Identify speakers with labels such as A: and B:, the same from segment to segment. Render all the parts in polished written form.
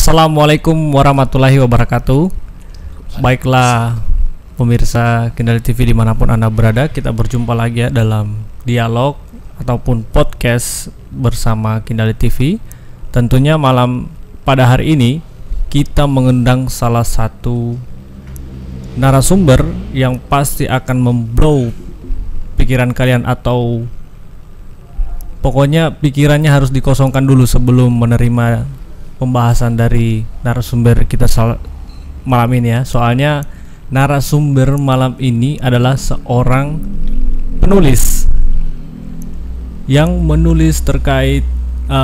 A: Assalamualaikum warahmatullahi wabarakatuh. Baiklah pemirsa Kendali TV dimanapun Anda berada, kita berjumpa lagi ya dalam dialog ataupun podcast bersama Kendali TV. Tentunya malam pada hari ini kita mengundang salah satu narasumber yang pasti akan memblow pikiran kalian, atau pokoknya pikirannya harus dikosongkan dulu sebelum menerima pembahasan dari narasumber kita malam ini ya. Soalnya narasumber malam ini adalah seorang penulis yang menulis terkait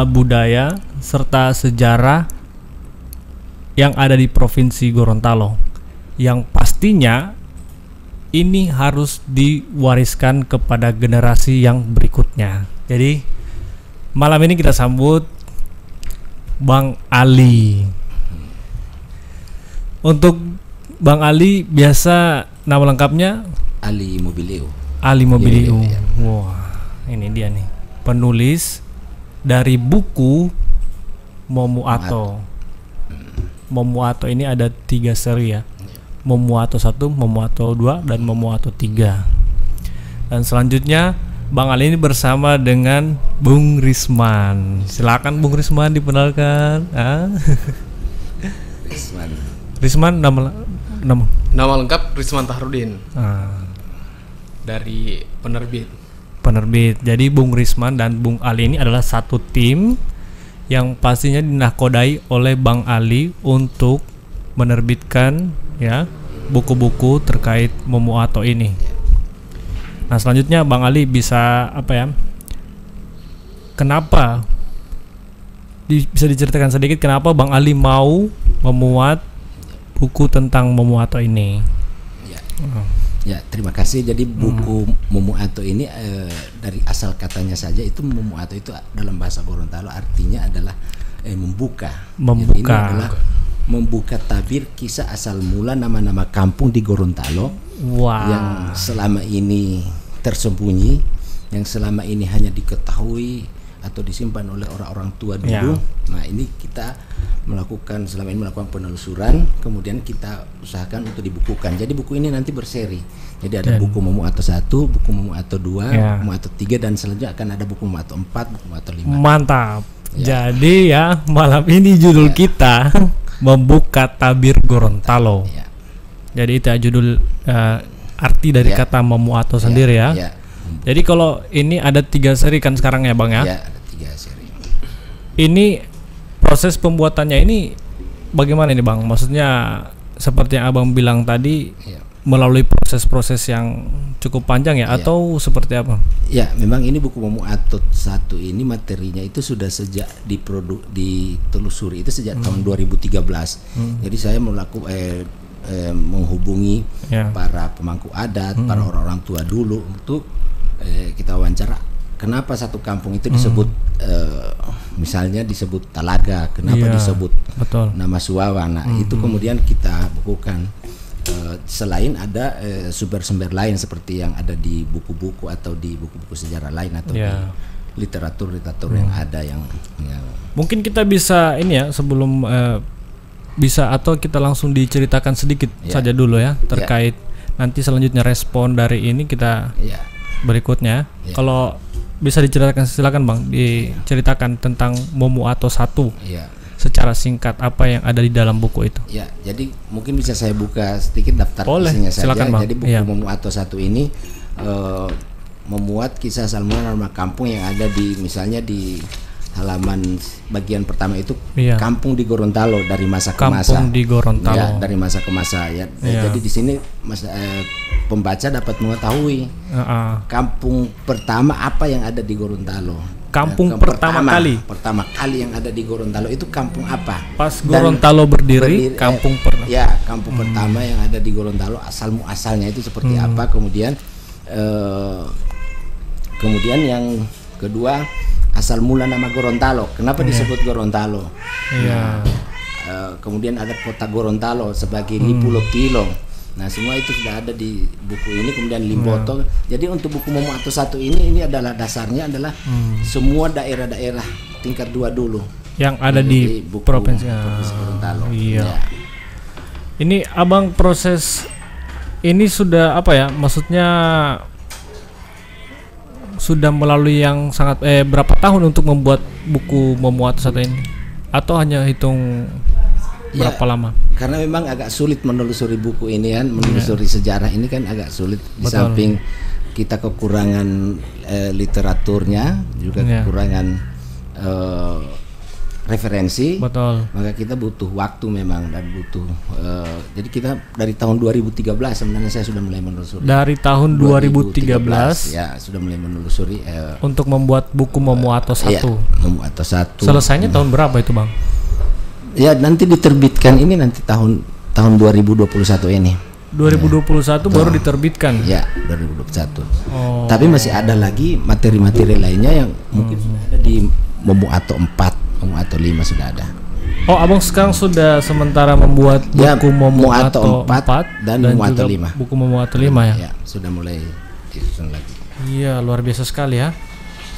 A: budaya serta sejarah yang ada di Provinsi Gorontalo, yang pastinya ini harus diwariskan kepada generasi yang berikutnya. Jadi malam ini kita sambut Bang Ali. Untuk Bang Ali, biasa nama lengkapnya
B: Ali Mobilio.
A: Ali Mobilio.
B: Ya.
A: Wah, ini dia nih, penulis dari buku Momuato. Momuato ini ada 3 seri ya. Momuato 1, Momuato 2, dan Momuato 3. Dan selanjutnya Bang Ali ini bersama dengan Bung Risman. Silakan Bung Risman diperkenalkan. Risman nama
C: lengkap Risman Tahrudin. Dari penerbit. Jadi Bung Risman dan Bung Ali ini adalah satu tim yang pastinya dinahkodai oleh Bang Ali untuk menerbitkan ya buku-buku terkait Momuato ini. Nah, selanjutnya Bang Ali bisa kenapa bisa diceritakan sedikit kenapa Bang Ali mau memuat buku tentang Momuato ini?
B: Ya, terima kasih. Jadi buku Momuato ini dari asal katanya saja itu Momuato itu dalam bahasa Gorontalo artinya adalah membuka. Jadi ini adalah membuka tabir kisah asal mula nama-nama kampung di Gorontalo yang selama ini tersembunyi, yang selama ini hanya diketahui atau disimpan oleh orang-orang tua dulu. Nah, ini kita selama ini melakukan penelusuran, kemudian kita usahakan untuk dibukukan. Jadi buku ini nanti berseri. Jadi ada buku Momuato 1, buku Momuato 2, Momuato 3, dan selanjutnya akan ada buku Momuato 4, buku Momuato 5.
A: Mantap. Jadi ya malam ini judul kita membuka tabir Gorontalo. Jadi itu judul arti dari kata Momuato sendiri ya. Jadi kalau ini ada 3 seri kan sekarang ya Bang ya?
B: Ya, ada 3 seri.
A: Ini proses pembuatannya ini bagaimana ini Bang? Maksudnya seperti yang Abang bilang tadi, melalui proses-proses yang cukup panjang ya, atau seperti apa?
B: Ya, memang ini buku Momuato 1 ini materinya itu sudah sejak ditelusuri itu sejak tahun 2013. Jadi saya menghubungi para pemangku adat, para orang-orang tua dulu untuk kita wawancara kenapa satu kampung itu disebut misalnya disebut Talaga, kenapa disebut nama Suwawa. Nah, itu kemudian kita bukukan. Selain ada sumber-sumber lain seperti yang ada di buku-buku atau di buku-buku sejarah lain atau di literatur yang ada yang
A: mungkin kita bisa ini ya sebelum bisa atau kita langsung diceritakan sedikit saja dulu ya terkait nanti selanjutnya respon dari ini kita berikutnya. Kalau bisa diceritakan, silakan Bang, diceritakan tentang Momuato 1 secara singkat apa yang ada di dalam buku itu. Ya,
B: jadi mungkin bisa saya buka sedikit daftar isinya saja.
A: Silakan, Bang.
B: Jadi buku Momuato 1 ini memuat kisah asal mula nama kampung yang ada di misalnya di halaman bagian pertama itu kampung di Gorontalo dari masa ke masa.
A: Kampung di Gorontalo.
B: Ya, dari masa ke masa ya. Jadi di sini pembaca dapat mengetahui kampung pertama apa yang ada di Gorontalo.
A: Kampung pertama
B: kali yang ada di Gorontalo itu kampung apa?
A: Pas Gorontalo berdiri kampung pertama.
B: Kampung pertama yang ada di Gorontalo asal muasalnya itu seperti apa? Kemudian yang kedua asal mula nama Gorontalo. Kenapa disebut Gorontalo? Kemudian ada kota Gorontalo sebagai Lipulo Kilo. Nah, semua itu sudah ada di buku ini. Kemudian Limboto. Jadi untuk buku Momuato 1 ini adalah dasarnya adalah semua daerah-daerah tingkat 2 dulu.
A: yang ada di provinsi
B: Gorontalo.
A: Iya. Ya. Ini abang proses ini sudah apa ya? Maksudnya sudah melalui yang sangat berapa tahun untuk membuat buku Momo Ato satu ini? Atau hanya hitung berapa lama?
B: Karena memang agak sulit menelusuri buku ini kan, menelusuri sejarah ini kan agak sulit. Di samping kita kekurangan literaturnya, juga kekurangan referensi.
A: Betul.
B: Maka kita butuh waktu memang dan butuh. Jadi kita dari tahun 2013 sebenarnya saya sudah mulai menelusuri.
A: Dari tahun 2013
B: ya sudah mulai menelusuri
A: untuk membuat buku Momo Ato 1.
B: Iya, Momo Ato 1.
A: Selesainya tahun berapa itu, Bang?
B: Ya nanti diterbitkan ini nanti tahun 2021 ini.
A: 2021 baru diterbitkan.
B: Ya, 2021. Tapi masih ada lagi materi-materi lainnya yang mungkin sudah ada di Momo Ato 4. Momo Ato 5 sudah ada.
A: Oh, abang sekarang sudah sementara membuat buku Momo Ato 4
B: dan Momo Ato 5.
A: Buku Momo Ato 5 ya?
B: Ya, sudah mulai disusun lagi.
A: Iya, luar biasa sekali ya.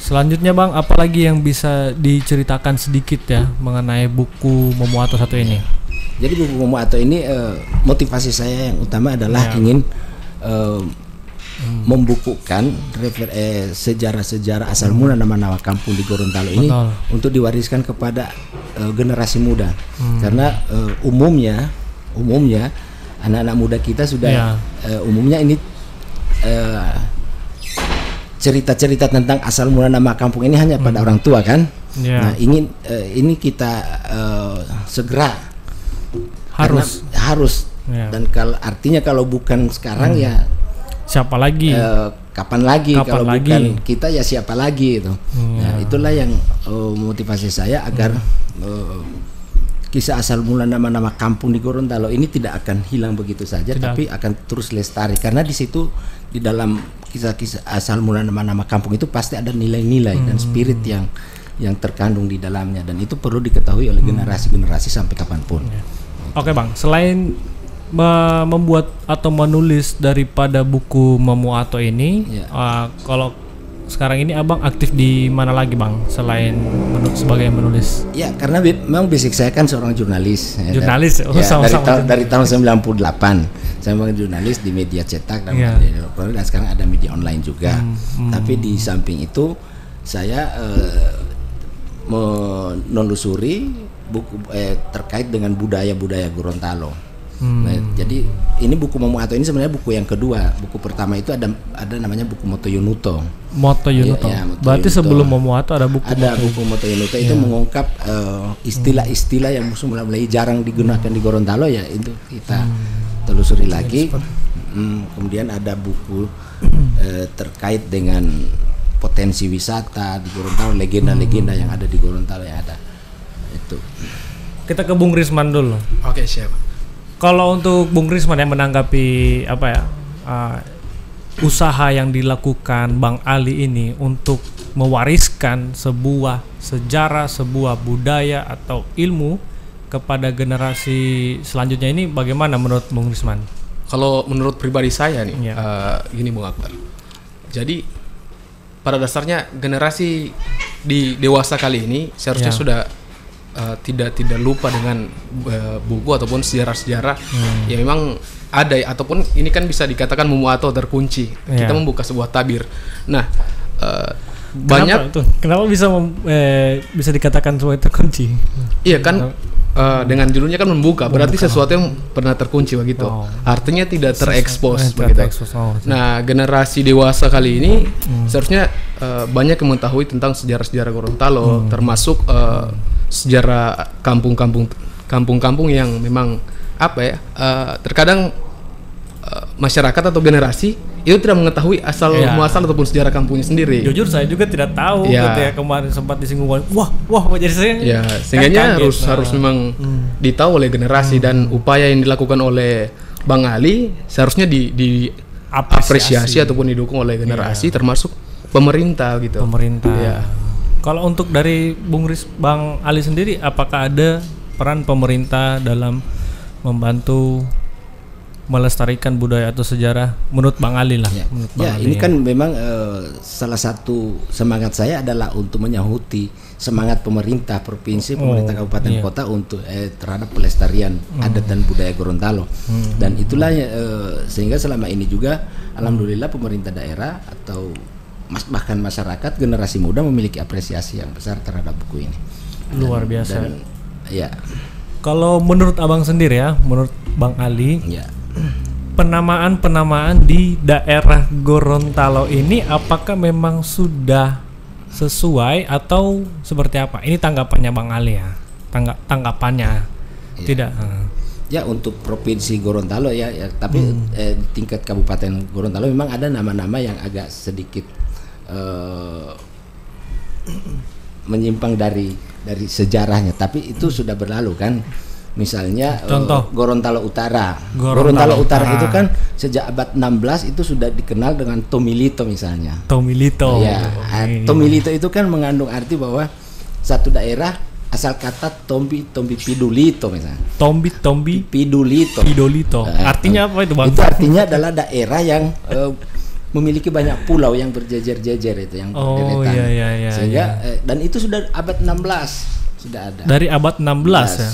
A: Selanjutnya Bang, apalagi yang bisa diceritakan sedikit ya mengenai buku Momo Ato 1 ini?
B: Jadi buku Momo Ato ini motivasi saya yang utama adalah ingin membukukan sejarah-sejarah asal mula nama-nama kampung di Gorontalo ini untuk diwariskan kepada generasi muda. Karena umumnya anak-anak muda kita sudah umumnya ini cerita-cerita tentang asal mula nama kampung ini hanya pada orang tua kan. Nah, ini kita segera harus dan artinya kalau bukan sekarang ya
A: siapa lagi?
B: Kapan lagi? Kalau bukan kita ya siapa lagi itu. Nah, itulah yang motivasi saya agar kisah asal mula nama-nama kampung di Gorontalo ini tidak akan hilang begitu saja, tapi akan terus lestari. Karena di situ di dalam kisah-kisah asal mula nama-nama kampung itu pasti ada nilai-nilai dan spirit yang terkandung di dalamnya, dan itu perlu diketahui oleh generasi-generasi sampai kapanpun.
A: Oke Bang, selain membuat atau menulis daripada buku Momo Ato ini, kalau sekarang ini abang aktif di mana lagi Bang selain sebagai menulis?
B: Ya, karena memang basic saya kan seorang jurnalis.
A: Jurnalis,
B: dari tahun 98 saya memang jurnalis di media cetak dan dan sekarang ada media online juga. Tapi di samping itu saya menelusuri buku terkait dengan budaya-budaya Gorontalo. Nah, jadi ini buku Momo Ato ini sebenarnya buku yang kedua. Buku pertama itu ada namanya buku Moto Yunuto.
A: Moto Yunuto. Berarti Yunuto. Sebelum Momo Ato ada buku
B: Moto Yunuto itu mengungkap istilah-istilah yang mulai jarang digunakan di Gorontalo, ya itu kita telusuri lagi. Kemudian ada buku terkait dengan potensi wisata di Gorontalo, legenda-legenda yang ada di Gorontalo yang ada. Itu.
A: Kita ke Bung Risman dulu.
D: Oke, siap.
A: Kalau untuk Bung Risman yang menanggapi usaha yang dilakukan Bang Ali ini untuk mewariskan sebuah sejarah, sebuah budaya atau ilmu kepada generasi selanjutnya ini, bagaimana menurut Bung Risman?
D: Kalau menurut pribadi saya nih, gini Bung Akbar. Jadi pada dasarnya generasi di dewasa kali ini seharusnya sudah tidak lupa dengan buku ataupun sejarah-sejarah yang memang ada, ataupun ini kan bisa dikatakan Momo Ato terkunci. Kita membuka sebuah tabir. Nah, banyak
A: kenapa bisa dikatakan sebuah terkunci?
D: Iya kan, dengan judulnya kan membuka, berarti sesuatu yang pernah terkunci begitu. Artinya tidak terekspos begitu. Nah, generasi dewasa kali ini seharusnya banyak yang mengetahui tentang sejarah-sejarah Gorontalo, termasuk sejarah kampung-kampung yang memang terkadang masyarakat atau generasi itu tidak mengetahui asal muasal ataupun sejarah kampungnya sendiri.
A: Jujur saya juga tidak tahu. Kemarin sempat disinggung, wah jadi saya.
D: Sehingga harus memang ditahu oleh generasi, dan upaya yang dilakukan oleh Bang Ali seharusnya apresiasi ataupun didukung oleh generasi, termasuk pemerintah gitu.
A: Kalau untuk dari Bang Ali sendiri, apakah ada peran pemerintah dalam membantu melestarikan budaya atau sejarah menurut Bang Ali lah?
B: Ini kan memang salah satu semangat saya adalah untuk menyahuti semangat pemerintah provinsi, pemerintah kabupaten kota untuk terhadap pelestarian adat dan budaya Gorontalo. Dan itulah sehingga selama ini juga alhamdulillah pemerintah daerah atau bahkan masyarakat generasi muda memiliki apresiasi yang besar terhadap buku ini.
A: Luar biasa.
B: Ya.
A: Kalau menurut Abang sendiri ya, menurut Bang Ali,
B: ya.
A: Penamaan di daerah Gorontalo ini apakah memang sudah sesuai atau seperti apa? Ini tanggapannya Bang Ali ya. Tanggapannya. Ya. Tidak.
B: Ya, untuk provinsi Gorontalo ya tapi tingkat kabupaten Gorontalo memang ada nama-nama yang agak sedikit menyimpang dari sejarahnya, tapi itu sudah berlalu kan. Misalnya
A: contoh
B: Gorontalo Utara. Gorontalo Utara itu kan sejak abad 16 itu sudah dikenal dengan Tomilito misalnya.
A: Tomilito.
B: Ya, Tomilito itu kan mengandung arti bahwa satu daerah asal kata Tombi Pidulito misalnya. Tombi Pidulito.
A: Artinya apa itu, Bang?
B: Itu artinya adalah daerah yang memiliki banyak pulau yang berjejer-jejer itu yang berderet.
A: Iya.
B: Sehingga dan itu sudah abad 16 sudah ada.
A: Dari abad 16 ya.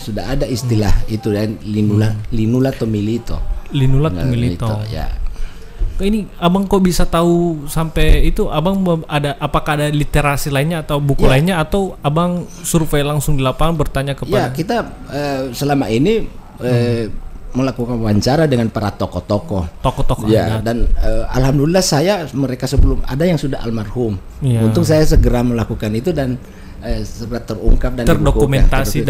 B: Sudah ada istilah itu dan Linula Tomilito.
A: Linula Tomilito.
B: Ya.
A: Ini Abang kok bisa tahu sampai itu? Abang apakah ada literasi lainnya atau buku lainnya, atau Abang survei langsung di lapangan bertanya kepada?
B: Ya, kita selama ini melakukan wawancara dengan para tokoh-tokoh. Ya, dan alhamdulillah mereka sebelum ada yang sudah almarhum. Ya. Untung saya segera melakukan itu dan terungkap dan
A: terdokumentasi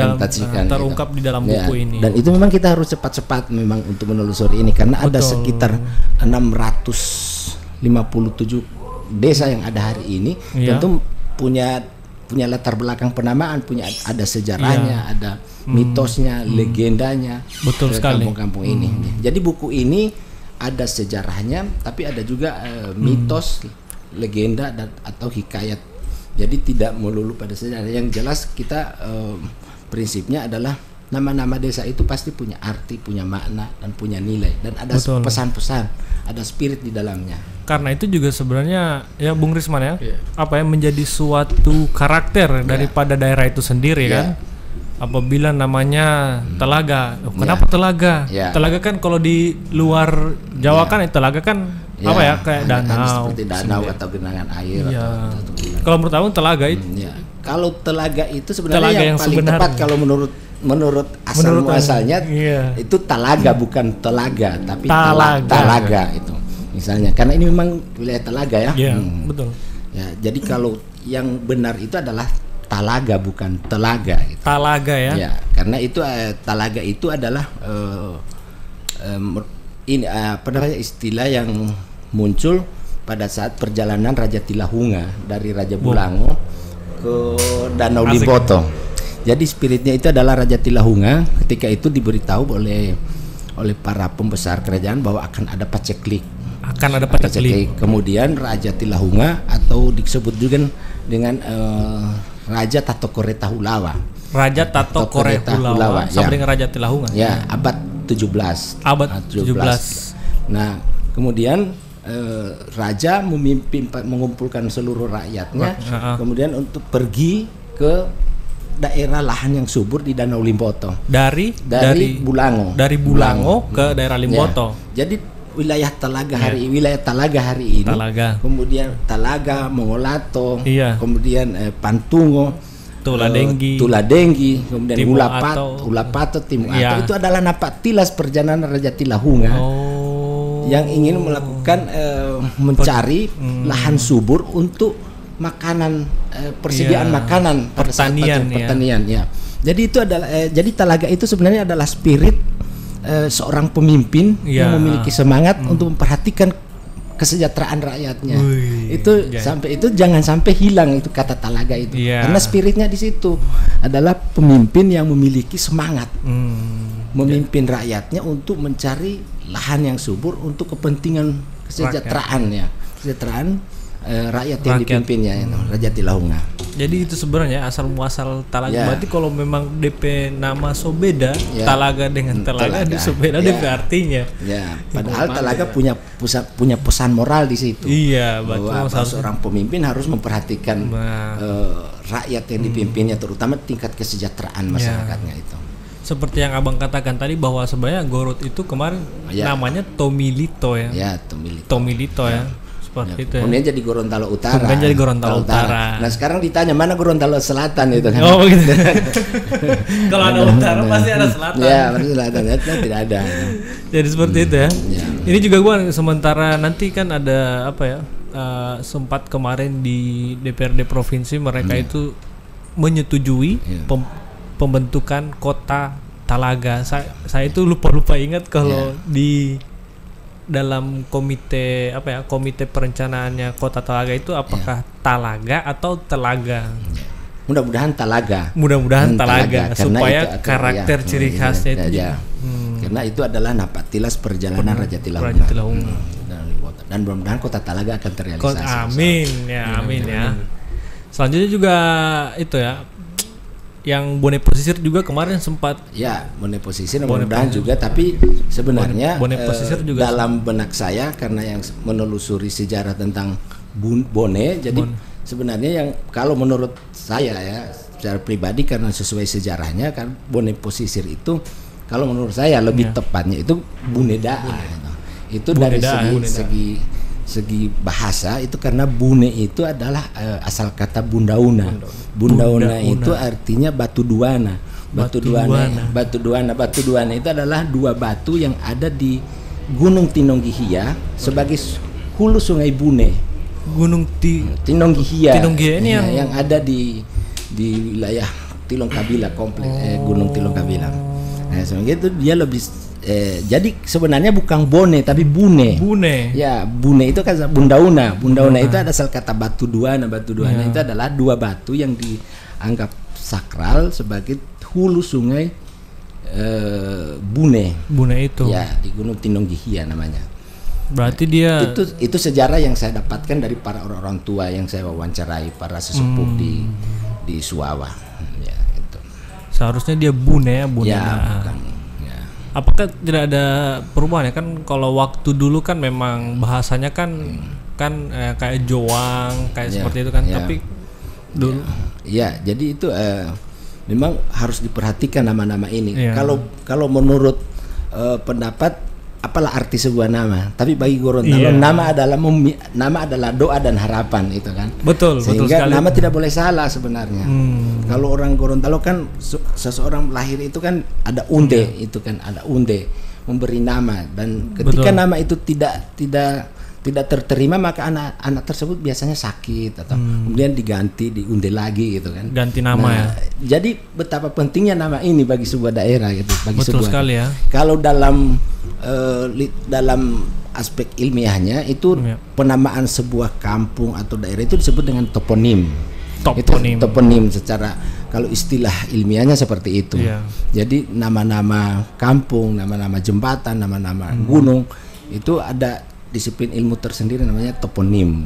A: terungkap di dalam buku ini.
B: Dan itu memang kita harus cepat-cepat memang untuk menelusuri ini karena ada sekitar 657 desa yang ada hari ini. Tentu punya latar belakang penamaan, ada sejarahnya, ada mitosnya, legendanya.
A: Betul sekali.
B: Kampung-kampung ini. Jadi buku ini ada sejarahnya, tapi ada juga mitos, legenda atau hikayat. Jadi tidak melulu pada sejarah. Yang jelas kita prinsipnya adalah nama-nama desa itu pasti punya arti, punya makna dan punya nilai, dan ada pesan-pesan, ada spirit di dalamnya.
A: Karena itu juga sebenarnya ya Bung Risman ya, apa yang menjadi suatu karakter daripada daerah itu sendiri kan. Apabila namanya Telaga, kenapa Telaga? Telaga kan kalau di luar Jawa kan Telaga kan apa ya, kayak danau,
B: seperti danau atau genangan air.
A: Kalau menurut Abang Telaga itu?
B: Kalau Telaga itu sebenarnya yang paling tepat kalau menurut asal muasalnya itu Talaga, bukan Telaga, tapi Talaga itu misalnya, karena ini memang wilayah Telaga ya.
A: Betul.
B: Ya, jadi kalau yang benar itu adalah Talaga, bukan Telaga. Gitu.
A: Talaga ya.
B: Ya, karena itu Talaga itu adalah ini istilah yang muncul pada saat perjalanan Raja Tilahunga dari Raja Bulango ke Danau Limboto. Jadi spiritnya itu adalah Raja Tilahunga ketika itu diberitahu oleh para pembesar kerajaan bahwa akan ada paceklik. Kemudian Raja Tilahunga atau disebut juga dengan Raja Tatokore Tahulawa.
A: Raja Tatokore Tahulawa sama dengan Raja Tilahunga.
B: Ya, abad 17.
A: Abad 17.
B: Nah, kemudian raja mengumpulkan seluruh rakyatnya, kemudian untuk pergi ke daerah lahan yang subur di Danau Limboto. Dari Bulango. Dari Bulango
A: ke daerah Limboto.
B: Ya. Jadi wilayah Telaga hari ini. Kemudian Talaga, Mongolato, kemudian Pantungo, Tuladenggi, kemudian Ulapato, Timuato itu adalah napak tilas perjalanan Raja Tilahunga yang ingin melakukan mencari lahan subur untuk makanan, persediaan makanan pada pertanian. Ya. Jadi itu adalah jadi Talaga itu sebenarnya adalah spirit seorang pemimpin yang memiliki semangat untuk memperhatikan kesejahteraan rakyatnya. Jangan sampai hilang itu kata Talaga itu. Karena spiritnya di situ adalah pemimpin yang memiliki semangat memimpin rakyatnya untuk mencari lahan yang subur untuk kepentingan kesejahteraan rakyat yang dipimpinnya, Raja Tilaunga.
A: Jadi itu sebenarnya asal muasal Talaga. Berarti kalau memang DP nama so beda, Talaga dengan Telaga di so beda DP artinya.
B: Ya, padahal Talaga punya pesan moral di situ.
A: Iya,
B: bahwa seorang pemimpin harus memperhatikan rakyat yang dipimpinnya, terutama tingkat kesejahteraan masyarakatnya itu.
A: Seperti yang Abang katakan tadi bahwa sebenarnya Gorod itu kemarin namanya Tomilito ya.
B: Ya,
A: Tomilito ya. Seperti itu.
B: Kemudian jadi Gorontalo Utara.
A: Kemudian jadi Gorontalo Utara.
B: Nah sekarang ditanya mana Gorontalo Selatan itu kan?
A: Oh gitu. Kalau ada utara pasti ada selatan.
B: Ya, pasti selatan. Tidak ada.
A: Jadi seperti itu ya. Ini juga gua sementara nanti kan ada apa ya? Sempat kemarin di DPRD provinsi mereka itu menyetujui pembentukan kota Talaga. Saya itu lupa ingat kalau di dalam komite komite perencanaannya kota Talaga itu apakah Talaga atau Telaga?
B: Mudah-mudahan Talaga.
A: Mudah-mudahan Talaga supaya karakter ciri khasnya itu.
B: Karena itu adalah napatilas perjalanan Raja Tilaunga. Dan mudah-mudahan kota Talaga akan terrealisasi.
A: Amin ya, amin ya. Selanjutnya juga itu ya. Yang Bone Pesisir juga kemarin sempat
B: Bone Pesisir mudah-mudahan juga, tapi sebenarnya juga dalam benak saya karena yang menelusuri sejarah tentang Bone, jadi sebenarnya yang kalau menurut saya ya secara pribadi karena sesuai sejarahnya kan Bone Pesisir itu kalau menurut saya lebih tepatnya itu Buneda. Itu dari segi bahasa itu karena Bune itu adalah asal kata Bundauna. Bundauna itu artinya batu duana. Batu duana itu adalah dua batu yang ada di Gunung Tinonggihia sebagai hulu Sungai Bune.
A: Gunung
B: Tinonggihia.
A: Tinonggihia ini
B: yang ada di wilayah Tilong Kabila kompleks Gunung Tilong Kabila. Nah, sebenarnya itu dia lebih jadi sebenarnya bukan Bone tapi Bune. Ya, Bune itu kan Bundauna. Bundauna itu ada asal kata batu duana. Batu duana itu adalah dua batu yang dianggap sakral sebagai hulu sungai Bune.
A: Bune itu.
B: Ya, di Gunung Tinonggihia namanya.
A: Berarti dia
B: itu sejarah yang saya dapatkan dari para orang tua yang saya wawancarai, para sesepuh di Suawa. Ya, itu.
A: Seharusnya dia Bune ya, Bune.
B: Ya, bukan.
A: Apakah tidak ada perubahan ya kan kalau waktu dulu kan memang bahasanya kan kayak Joang kayak seperti itu kan tapi dulu
B: jadi itu memang harus diperhatikan nama-nama ini. Kalau menurut pendapat apalah arti sebuah nama, tapi bagi Gorontalo nama adalah doa dan harapan itu kan.
A: Betul
B: sehingga
A: sekali.
B: Nama tidak boleh salah sebenarnya. Kalau orang Gorontalo kan seseorang lahir itu kan ada unde, itu kan ada unde memberi nama, dan ketika nama itu tidak terterima maka anak tersebut biasanya sakit atau kemudian diganti diunde lagi gitu kan.
A: Ganti nama
B: Jadi betapa pentingnya nama ini bagi sebuah daerah gitu, bagi
A: betul sekali ya.
B: Kalau dalam aspek ilmiahnya itu penamaan sebuah kampung atau daerah itu disebut dengan toponim. Toponim secara kalau istilah ilmiahnya seperti itu. Jadi nama-nama kampung, nama-nama jembatan, nama-nama gunung itu ada disiplin ilmu tersendiri namanya toponim.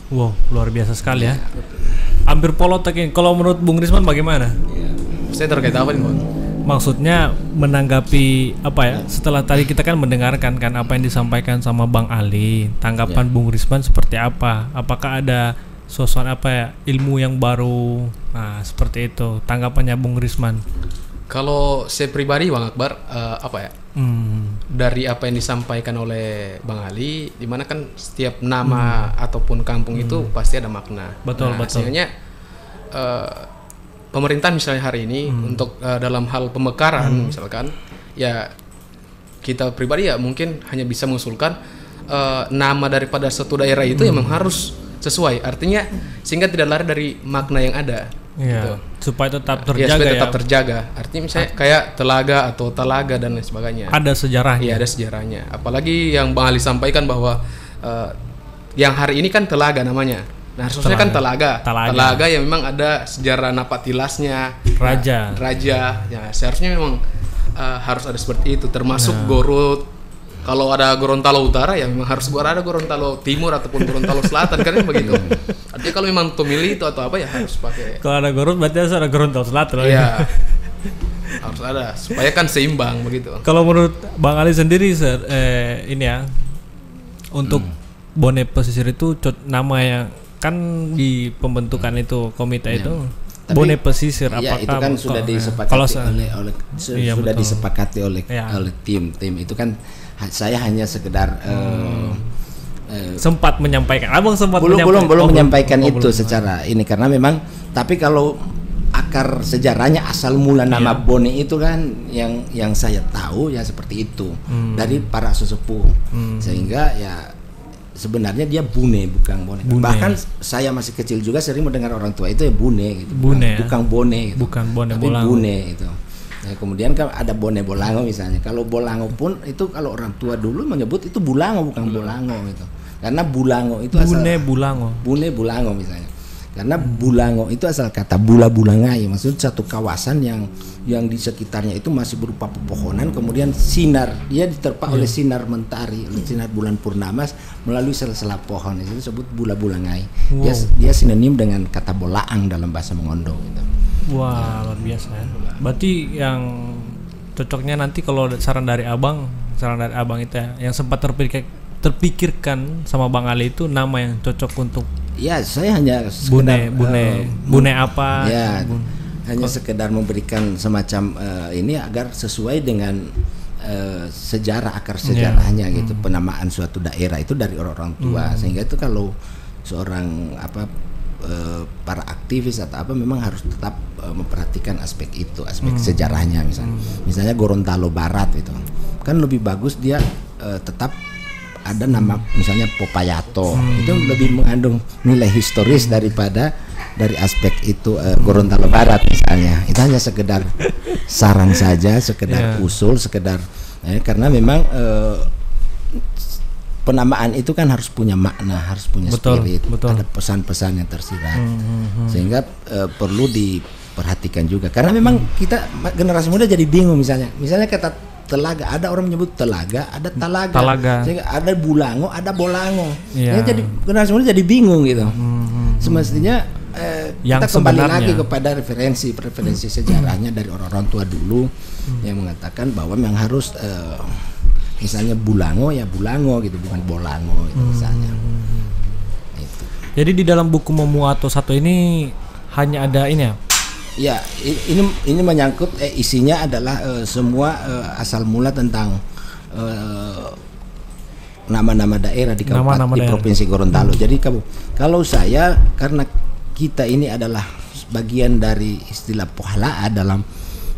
A: Wow, luar biasa sekali ya. Hampir polotek ini. Kalau menurut Bung Risman bagaimana?
D: Saya terkait apa nih, Bang?
A: Maksudnya menanggapi apa ya? Setelah tadi kita kan mendengarkan kan apa yang disampaikan sama Bang Ali, tanggapan Bung Risman seperti apa? Apakah ada suasana apa ya? Ilmu yang baru? Nah, seperti itu. Tanggapannya Bung Risman.
D: Kalau saya pribadi Bang Akbar dari apa yang disampaikan oleh Bang Ali, di mana kan setiap nama ataupun kampung itu pasti ada makna.
A: Betul.
D: Sehingga pemerintah misalnya hari ini untuk dalam hal pemekaran misalkan ya kita pribadi ya mungkin hanya bisa mengusulkan nama daripada satu daerah itu yang memang harus sesuai, artinya sehingga tidak lari dari makna yang ada. Gitu.
A: Supaya tetap terjaga
D: supaya tetap terjaga. Artinya misalnya kayak Telaga atau Talaga dan lain sebagainya.
A: Ada sejarahnya.
D: Iya, ada sejarahnya. Apalagi yang Bang Ali sampaikan bahwa yang hari ini kan Telaga namanya. Nah, harusnya kan Telaga yang memang ada sejarah napatilasnya.
A: Raja.
D: Ya, seharusnya memang harus ada seperti itu, termasuk Gorod. kalau ada Gorontalo Utara ya memang harus ada Gorontalo Timur ataupun Gorontalo Selatan kan begitu. Artinya kalau memang Tomili itu atau apa ya harus pakai.
A: Kalau ada Gorontalo berarti harus ada Gorontalo Selatan.
D: Iya. Harus ada supaya kan seimbang begitu.
A: Kalau menurut Bang Ali sendiri ini ya untuk Bone Pesisir itu nama yang kan di pembentukan itu komite itu tapi, Bone Pesisir
B: apakah
A: itu
B: kan sudah disepakati sudah disepakati oleh tim itu kan saya hanya sekedar
A: sempat menyampaikan. Abang sempat
B: belum menyampaikan itu secara ini karena memang tapi kalau akar sejarahnya asal mula nama Bone itu kan yang saya tahu ya seperti itu dari para sesepuh sehingga ya sebenarnya dia Bune bukan Bone. Bahkan saya masih kecil juga sering mendengar orang tua itu ya Bune gitu. Bukan Bone gitu.
A: Bukan Bone
B: tapi
A: Bolango.
B: Bune itu. Nah, kemudian kan ada Bone Bolango misalnya. Kalau Bolango pun itu kalau orang tua dulu menyebut itu Bulango bukan Bolango gitu. Karena Bulango itu Bune Bulango misalnya. Karena Bulango itu asal kata bula bulangai, maksudnya satu kawasan yang di sekitarnya itu masih berupa pepohonan, kemudian sinar dia diterpa oleh sinar mentari, oleh sinar bulan purnama melalui sela-sela pohon, itu disebut bula bulangai. Dia sinonim dengan kata bolaang dalam bahasa Mengondo gitu.
A: Wah, luar biasa ya. Berarti yang cocoknya nanti kalau saran dari abang itu ya, yang sempat terpikirkan sama Bang Ali itu nama yang cocok untuk
B: ya saya hanya sekedar
A: Bune apa
B: ya hanya sekedar memberikan semacam ini agar sesuai dengan sejarah akar sejarahnya gitu penamaan suatu daerah itu dari orang tua sehingga itu kalau seorang para aktivis atau apa memang harus tetap memperhatikan aspek itu aspek sejarahnya misalnya Gorontalo Barat itu kan lebih bagus dia tetap ada nama misalnya Popayato itu lebih mengandung nilai historis daripada dari aspek itu Gorontalo Barat misalnya. Itu hanya sekedar saran saja, sekedar usul, sekedar karena memang penamaan itu kan harus punya makna, harus punya spirit, ada pesan-pesan yang tersirat sehingga perlu diperhatikan juga karena memang kita generasi muda jadi bingung misalnya kata telaga, ada orang menyebut telaga, ada talaga. Sehingga ada Bulango, ada Bolango. Ya, jadi generasi muda jadi bingung gitu. Semestinya kita kembali lagi kepada referensi sejarahnya dari orang-orang tua dulu yang mengatakan bahwa yang harus misalnya Bulango ya Bulango gitu, bukan Bolango gitu misalnya. Itu.
A: Jadi di dalam buku Momuato 1 ini hanya ada ini ya.
B: Ya, ini menyangkut isinya adalah semua asal mula tentang nama-nama daerah di kabupaten di Provinsi Gorontalo. Jadi kalau saya karena kita ini adalah bagian dari istilah Pohalaa dalam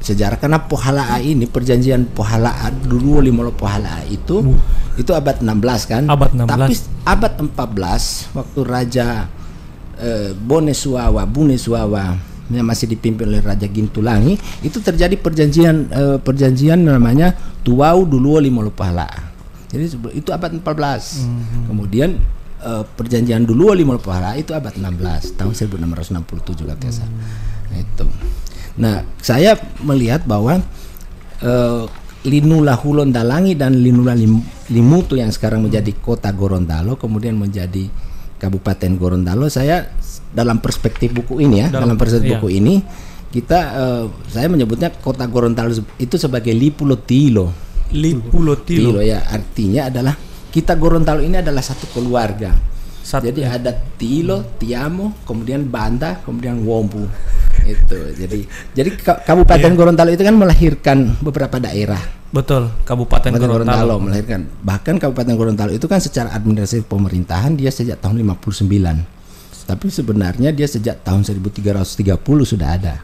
B: sejarah karena Pohalaa ini perjanjian Pohalaa dulu Limolo Pohalaa itu abad 16 kan.
A: Abad 16.
B: Tapi abad 14 waktu Raja Bune Suawa yang masih dipimpin oleh Raja Gintulangi itu terjadi perjanjian namanya Tuau Duluo Limolo Pohalaa. Jadi itu abad 14. Kemudian perjanjian Duluo Limolo Pohalaa itu abad 16 tahun 1667 kalau tidak salah. Itu. Nah, saya melihat bahwa Linula Hulon Dalangi dan Linula Limutu yang sekarang menjadi kota Gorontalo kemudian menjadi Kabupaten Gorontalo, saya dalam perspektif buku ini buku ini kita saya menyebutnya kota Gorontalo itu sebagai Lipulo Tilo ya, artinya adalah kita Gorontalo ini adalah satu keluarga. Jadi ada Tilo, Tiamo, kemudian Banda, kemudian Wompu. Itu. Jadi Kabupaten Gorontalo itu kan melahirkan beberapa daerah.
A: Betul, Kabupaten Gorontalo
B: melahirkan. Bahkan Kabupaten Gorontalo itu kan secara administrasi pemerintahan dia sejak tahun 59. Tapi sebenarnya dia sejak tahun 1330 sudah ada.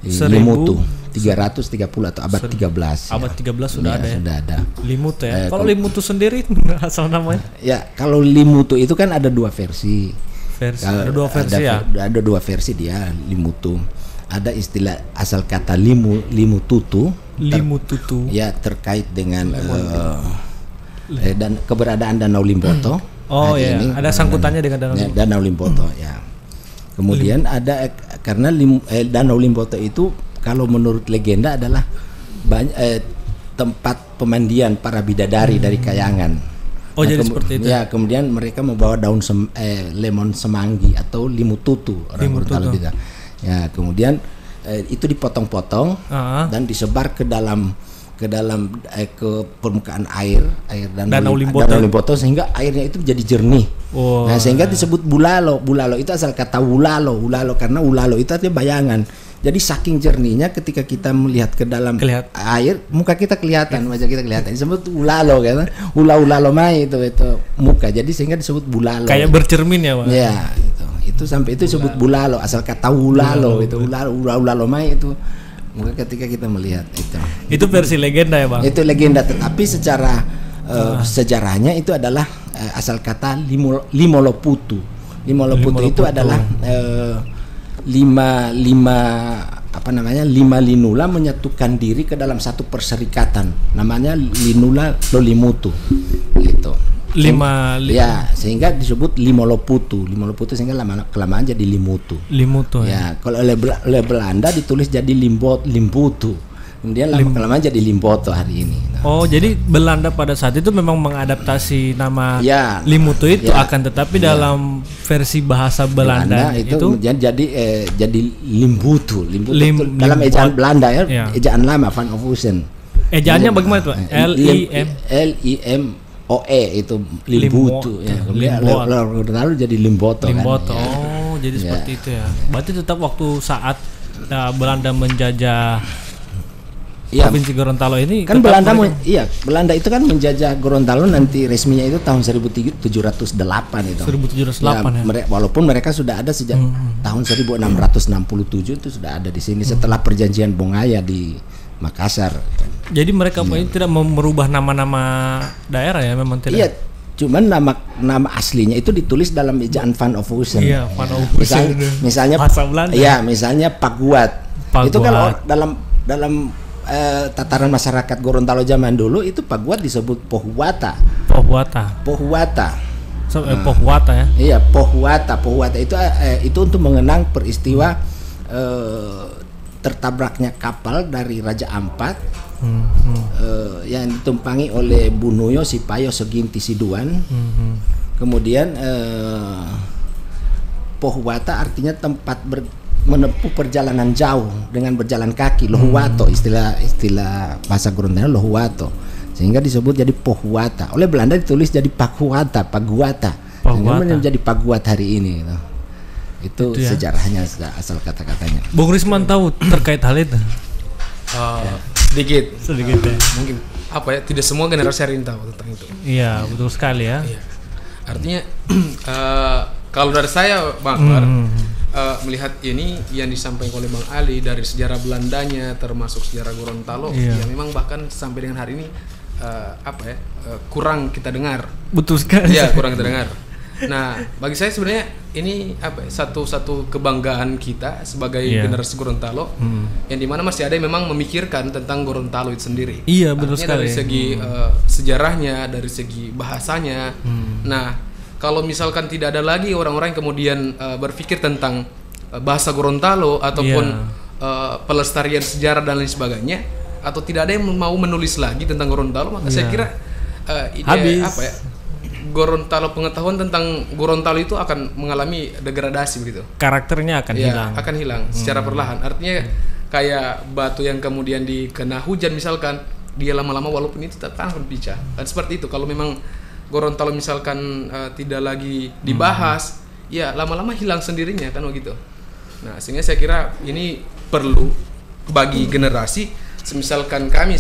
B: Limutu 330 atau abad 13.
A: Abad 13 sudah ada.
B: Sudah ada.
A: Limutu ya. Kalau Limutu sendiri asal namanya?
B: Ya, kalau Limutu itu kan ada dua versi.
A: Ada dua versi ya.
B: Ada dua versi dia Limutu. Ada istilah asal kata limututu. Ya, terkait dengan dan keberadaan Danau Limboto.
A: Oh iya, ada sangkutannya dengan
B: Danau Limboto ya. Kemudian ada karena Danau Limboto itu kalau menurut legenda adalah tempat pemandian para bidadari dari Kayangan.
A: Oh, jadi seperti itu.
B: Ya, kemudian mereka membawa daun lemon semanggi atau limututu orang Gorontalo bilang. Ya, kemudian itu dipotong-potong dan disebar ke permukaan air dan Danau Limboto sehingga airnya itu jadi jernih. Nah, sehingga disebut bulalo. Bulalo itu asal kata ulalo karena ulalo itu artinya bayangan. Jadi saking jernihnya ketika kita melihat ke dalam air, muka kita kelihatan, wajah kita kelihatan. Disebut ulalo kan. Ulalo mai itu muka. Jadi sehingga disebut bulalo.
A: Kayak bercermin ya, Pak.
B: Ya, itu sampai itu disebut bulalo, asal kata ulalo itu ulalo mai itu. Mungkin ketika kita melihat itu
A: versi legenda ya, Bang.
B: Itu legenda, tetapi secara sejarahnya itu adalah asal kata limoloputu. Limoloputu itu adalah lima linula menyatukan diri ke dalam satu perserikatan, namanya linula lolimutu gitu. Ya, sehingga disebut limoloputu sehingga kelamaan jadi limutu ya. Kalau oleh Belanda ditulis jadi limputu, kemudian lama-kelamaan jadi Limboto hari ini.
A: Jadi Belanda pada saat itu memang mengadaptasi nama limutu itu akan, tetapi dalam versi bahasa Belanda itu
B: jadi limbutu dalam ejaan Belanda ya, ejaan lama Van Ophusen.
A: Ejaannya bagaimana Pak?
B: LIMOE itu limbutu ya. Lalu jadi Limboto kan.
A: Jadi seperti itu ya. Berarti tetap waktu saat Belanda menjajah provinsi Gorontalo ini
B: kan Belanda itu kan menjajah Gorontalo nanti resminya itu tahun 1708 itu.
A: 1708 ya.
B: Walaupun mereka sudah ada sejak tahun 1667 itu sudah ada di sini setelah perjanjian Bongaya di Makassar.
A: Jadi mereka tidak merubah nama-nama daerah ya, memang tidak.
B: Iya, cuman nama aslinya itu ditulis dalam ejaan Van Ophusen.
A: Iya, Van Ophusen.
B: Misalnya bahasa Belanda. Iya, misalnya Paguat. Itu kalau dalam tataran masyarakat Gorontalo zaman dulu itu Paguat disebut Pohuwata ya. Iya, Pohuwata itu untuk mengenang peristiwa tertabraknya kapal dari Raja Ampat yang ditumpangi oleh Bunuyo, Sipayo, Seginti, Siduan. Kemudian Pohuwata artinya tempat menempuh perjalanan jauh dengan berjalan kaki, lohuwato, istilah bahasa Gorontalo lohuwato, sehingga disebut jadi Pohuwata. Oleh Belanda ditulis jadi Paguata, sehingga menjadi Paguat hari ini. Itu ya. Sejarahnya asal kata-katanya.
A: Bung Risman tahu terkait hal itu?
D: Sedikit
A: ya.
D: Mungkin tidak semua generasi hari ini tahu tentang itu.
A: Iya, betul sekali ya.
D: Iya. Artinya kalau dari saya Bang melihat ini yang disampaikan oleh Bang Ali dari sejarah Belandanya termasuk sejarah Gorontalo, ya memang bahkan sampai dengan hari ini kurang kita dengar.
A: Betul sekali.
D: Ya, kurang kita dengar. Nah, bagi saya sebenarnya ini satu kebanggaan kita sebagai generasi Gorontalo, yang dimana masih ada yang memang memikirkan tentang Gorontalo itu sendiri.
A: Iya, betul sekali.
D: Dari segi sejarahnya, dari segi bahasanya. Nah, kalau misalkan tidak ada lagi orang-orang yang kemudian berpikir tentang bahasa Gorontalo ataupun pelestarian sejarah dan lain sebagainya, atau tidak ada yang mau menulis lagi tentang Gorontalo, maka saya kira Gorontalo, pengetahuan tentang Gorontalo itu akan mengalami degradasi begitu.
A: Karakternya akan hilang.
D: Akan hilang secara perlahan. Artinya kayak batu yang kemudian dikena hujan misalkan, dia lama-lama walaupun itu tetap akan berpecah. Kan seperti itu. Kalau memang Gorontalo misalkan tidak lagi dibahas, ya lama-lama hilang sendirinya kan begitu. Nah, sehingga saya kira ini perlu bagi generasi, misalkan kami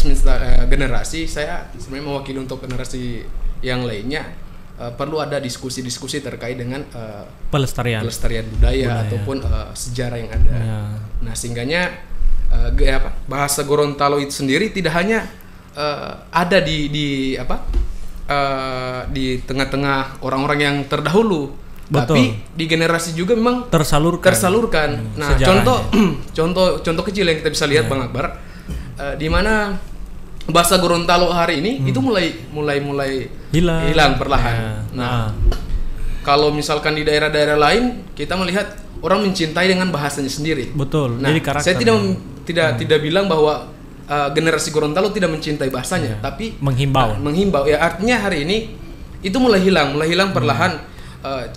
D: generasi, saya sebenarnya mewakili untuk generasi yang lainnya, perlu ada diskusi-diskusi terkait dengan
A: pelestarian
D: budaya ataupun sejarah yang ada. Nah, sehingganya bahasa Gorontalo itu sendiri tidak hanya ada di tengah-tengah orang-orang yang terdahulu, tapi di generasi juga memang tersalurkan. Nah, contoh kecil yang kita bisa lihat Bang Akbar, di mana bahasa Gorontalo hari ini itu mulai hilang perlahan. Nah, kalau misalkan di daerah-daerah lain kita melihat orang mencintai dengan bahasanya sendiri.
A: Betul.
D: Nah,
A: jadi karakter.
D: Saya tidak bilang bahwa generasi Gorontalo tidak mencintai bahasanya, tapi
A: menghimbau
D: ya, artinya hari ini itu mulai hilang perlahan.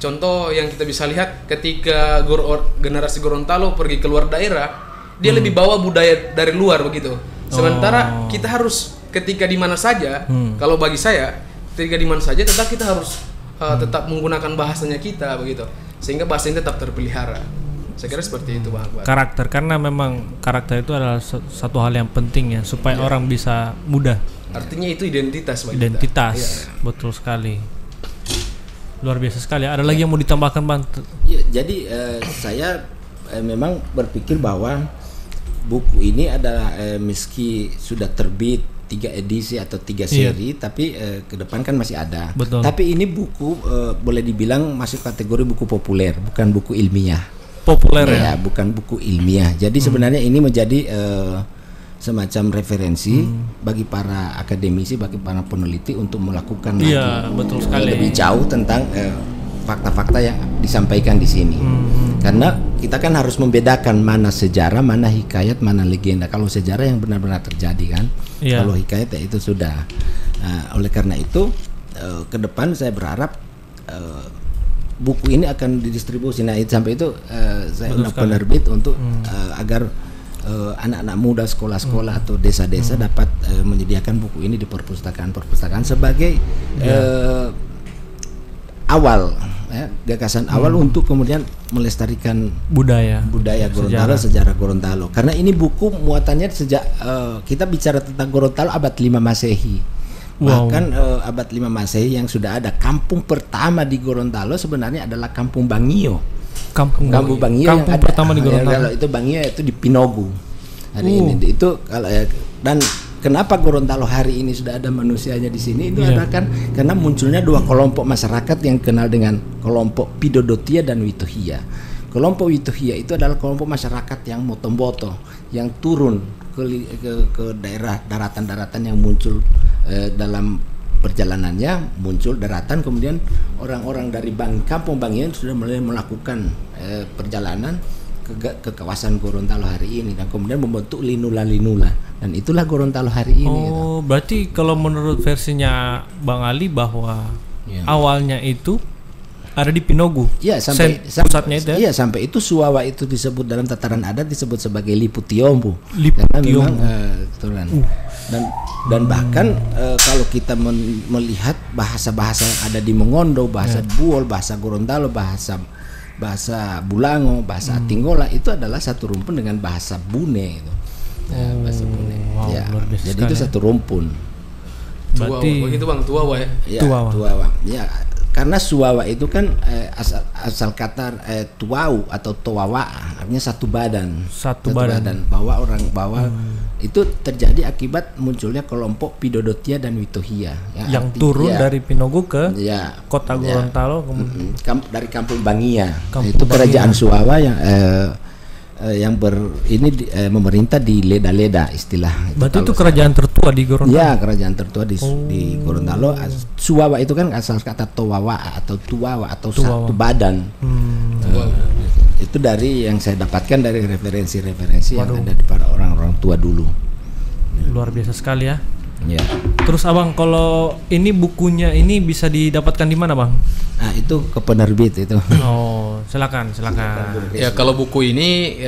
D: Contoh yang kita bisa lihat ketika generasi Gorontalo pergi keluar daerah, dia lebih bawa budaya dari luar begitu. Sementara kita harus ketika di mana saja, kalau bagi saya ketika di mana saja tetap kita harus tetap menggunakan bahasanya kita begitu, sehingga bahasanya tetap terpelihara. Saya kira seperti itu, Bang.
A: Karakter, karena memang karakter itu adalah satu hal yang penting ya, supaya orang bisa mudah.
D: Artinya itu identitas, Bang.
A: Identitas, betul sekali. Luar biasa sekali. Ada lagi yang mau ditambahkan, Bang?
B: Ya, jadi saya memang berpikir bahwa buku ini adalah meski sudah terbit 3 edisi atau 3 seri, tapi ke depan kan masih ada.
A: Betul.
B: Tapi ini buku boleh dibilang masuk kategori buku populer, bukan buku ilmiah.
A: Populer
B: ya, bukan buku ilmiah. Jadi sebenarnya ini menjadi semacam referensi bagi para akademisi, bagi para peneliti untuk melakukan
A: betul sekali.
B: lebih jauh tentang fakta-fakta yang disampaikan di sini. Karena kita kan harus membedakan mana sejarah, mana hikayat, mana legenda. Kalau sejarah yang benar-benar terjadi kan, kalau hikayat ya itu sudah. Oleh karena itu ke depan saya berharap buku ini akan didistribusi. Nah, sampai itu saya undang penerbit untuk agar anak-anak muda sekolah-sekolah atau desa-desa dapat menyediakan buku ini di perpustakaan sebagai awal, gagasan awal untuk kemudian melestarikan budaya Gorontalo, sejarah Gorontalo. Karena ini buku muatannya sejak kita bicara tentang Gorontalo abad 5 Masehi. Bahkan abad 5 Masehi yang sudah ada. Kampung pertama di Gorontalo sebenarnya adalah Kampung Bangio. Kampung Bangio yang ada,
A: pertama di Gorontalo.
B: Kalau itu Bangio itu di Pinogu. Hari ini itu kalau dan kenapa Gorontalo hari ini sudah ada manusianya di sini itu adalah kan karena munculnya 2 kelompok masyarakat yang kenal dengan kelompok Pidodotia dan Witohia. Kelompok Witohia itu adalah kelompok masyarakat yang motomboto, yang turun ke daerah daratan-daratan yang muncul dalam perjalanannya, muncul daratan, kemudian orang-orang dari Kampung Bangio sudah mulai melakukan perjalanan ke kawasan Gorontalo hari ini, dan kemudian membentuk linula-linula, dan itulah Gorontalo hari ini.
A: Berarti kalau menurut versinya Bang Ali bahwa awalnya itu ada di Pinogu.
B: Iya,
A: pusatnya itu.
B: Iya, sampai itu Suwawa itu disebut dalam tataran adat disebut sebagai Liputiombo.
A: Karena
B: memang keturunan. Dan bahkan kalau kita melihat bahasa-bahasa yang ada di Mengondo, bahasa Buol, bahasa Gorontalo, bahasa Bulango, bahasa Atinggola itu adalah satu rumpun dengan bahasa Bune itu. Bahasa Bune. Jadi itu satu rumpun.
D: Berarti begitu, Bang, Tuwawa ya.
B: Tuwawa. Ya, karena Suwawa itu kan asal kata tuau atau towawa, artinya satu badan. Satu badan. Bahwa itu terjadi akibat munculnya kelompok Pidodotia dan Witohia
A: yang turun dari Pinogu ke kota Gorontalo,
B: dari Kampung Bangia. Itu kerajaan Suwawa yang memerintah di Leda-Leda istilah.
A: Berarti itu kerajaan tertua di Gorontalo.
B: Ya, kerajaan tertua di Gorontalo. Suwawa itu kan asal kata towawa atau tuwawa atau satu badan. Itu dari yang saya dapatkan dari referensi-referensi yang ada di para orang-orang tua dulu.
A: Luar biasa sekali ya. Ya. Terus Abang, kalau ini bukunya ini bisa didapatkan di mana, Bang?
B: Nah, itu ke penerbit itu.
A: Silakan.
D: Ya, kalau buku ini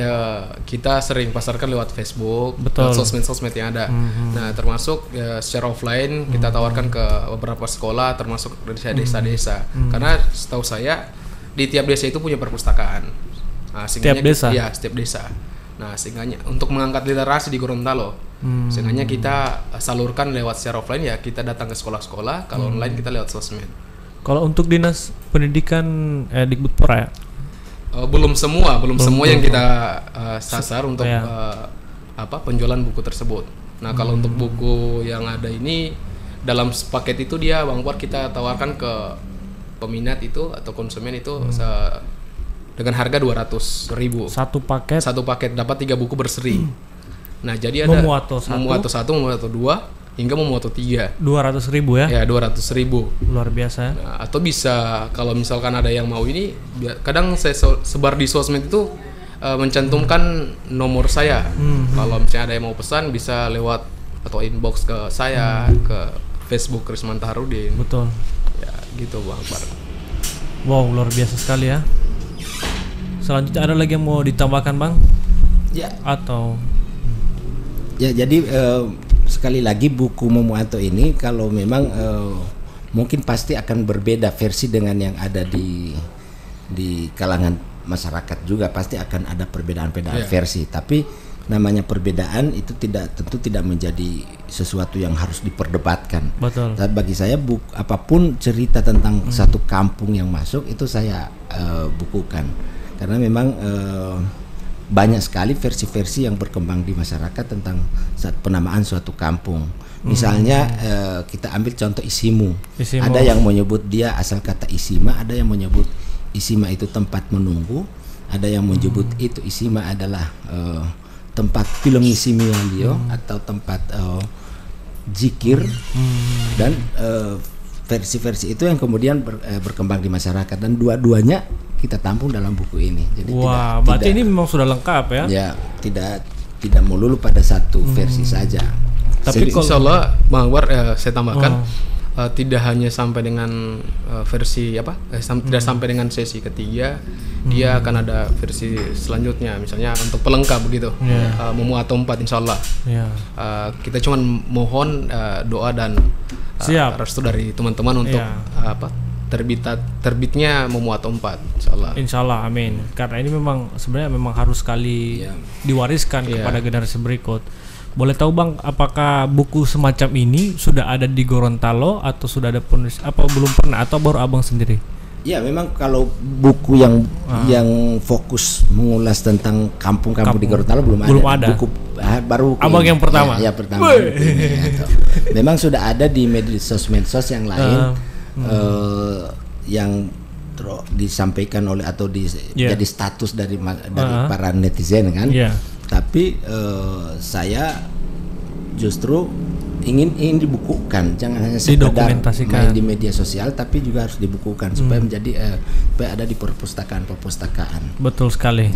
D: kita sering pasarkan lewat Facebook, sosmed-sosmed yang ada. Nah, termasuk secara offline kita tawarkan ke beberapa sekolah, termasuk desa-desa. Karena setahu saya di tiap desa itu punya perpustakaan.
A: Setiap desa?
D: Ya, setiap desa. Nah, sehingga untuk mengangkat literasi di Gorontalo, sehingga kita salurkan lewat secara offline, ya kita datang ke sekolah-sekolah. Kalau online kita lewat sosmed.
A: Kalau untuk dinas pendidikan Dikbudpora ya?
D: Belum semua yang kita sasar untuk penjualan buku tersebut. Nah, kalau untuk buku yang ada ini dalam paket itu dia Bang Puar kita tawarkan ke peminat itu atau konsumen itu dengan harga 200.000.
A: Satu paket
D: dapat 3 buku berseri. Nah, jadi ada Memuato 1, Memuato 2 hingga Memuato 3.
A: 200.000 ya?
D: Ya, 200.000.
A: Luar biasa.
D: Nah, atau bisa kalau misalkan ada yang mau ini, kadang saya sebar di sosmed itu mencantumkan nomor saya. Kalau misalnya ada yang mau pesan bisa lewat atau inbox ke saya ke Facebook Risman Taharudin.
A: Betul.
D: Ya gitu Bang Akbar.
A: Wow, luar biasa sekali ya. Selanjutnya ada lagi yang mau ditambahkan Bang?
B: Ya.
A: Atau
B: ya jadi sekali lagi buku Momo Ato ini kalau memang mungkin pasti akan berbeda versi dengan yang ada di kalangan masyarakat juga, pasti akan ada perbedaan-perbedaan versi. Tapi namanya perbedaan itu tentu tidak menjadi sesuatu yang harus diperdebatkan.
A: Betul.
B: Dan bagi saya apapun cerita tentang satu kampung yang masuk itu saya bukukan, karena memang banyak sekali versi-versi yang berkembang di masyarakat tentang penamaan suatu kampung. Misalnya kita ambil contoh Isimu. Ada yang menyebut dia asal kata Isima, ada yang menyebut Isima itu tempat menunggu, ada yang menyebut itu Isima adalah tempat Pilongisimiandio atau tempat zikir, dan versi-versi itu yang kemudian berkembang di masyarakat, dan dua-duanya kita tampung dalam buku ini. Jadi
A: berarti ini memang sudah lengkap ya?
B: Ya, tidak melulu pada satu versi saja.
D: Tapi insya Allah Bang Akbar, saya tambahkan tidak hanya sampai dengan versi tidak sampai dengan sesi ketiga, dia akan ada versi selanjutnya, misalnya untuk pelengkap begitu. Momo Ato 4 insya Allah. Kita cuma mohon doa dan restu dari teman-teman untuk terbitnya Momo Ato 4
A: insyaallah amin, karena ini memang sebenarnya memang harus sekali diwariskan kepada generasi berikut. Boleh tahu Bang, apakah buku semacam ini sudah ada di Gorontalo atau sudah ada penulis apa belum pernah, atau baru Abang sendiri?
B: Ya, memang kalau buku yang fokus mengulas tentang kampung-kampung di Gorontalo belum ada. Buku baru
A: Abang yang pertama.
B: Ya pertama. Memang sudah ada di medsos yang lain. Yang disampaikan oleh atau jadi status dari para netizen kan. Tapi saya justru ingin dibukukan, jangan hanya sekedar main di media sosial, tapi juga harus dibukukan supaya menjadi supaya ada di perpustakaan.
A: Betul sekali.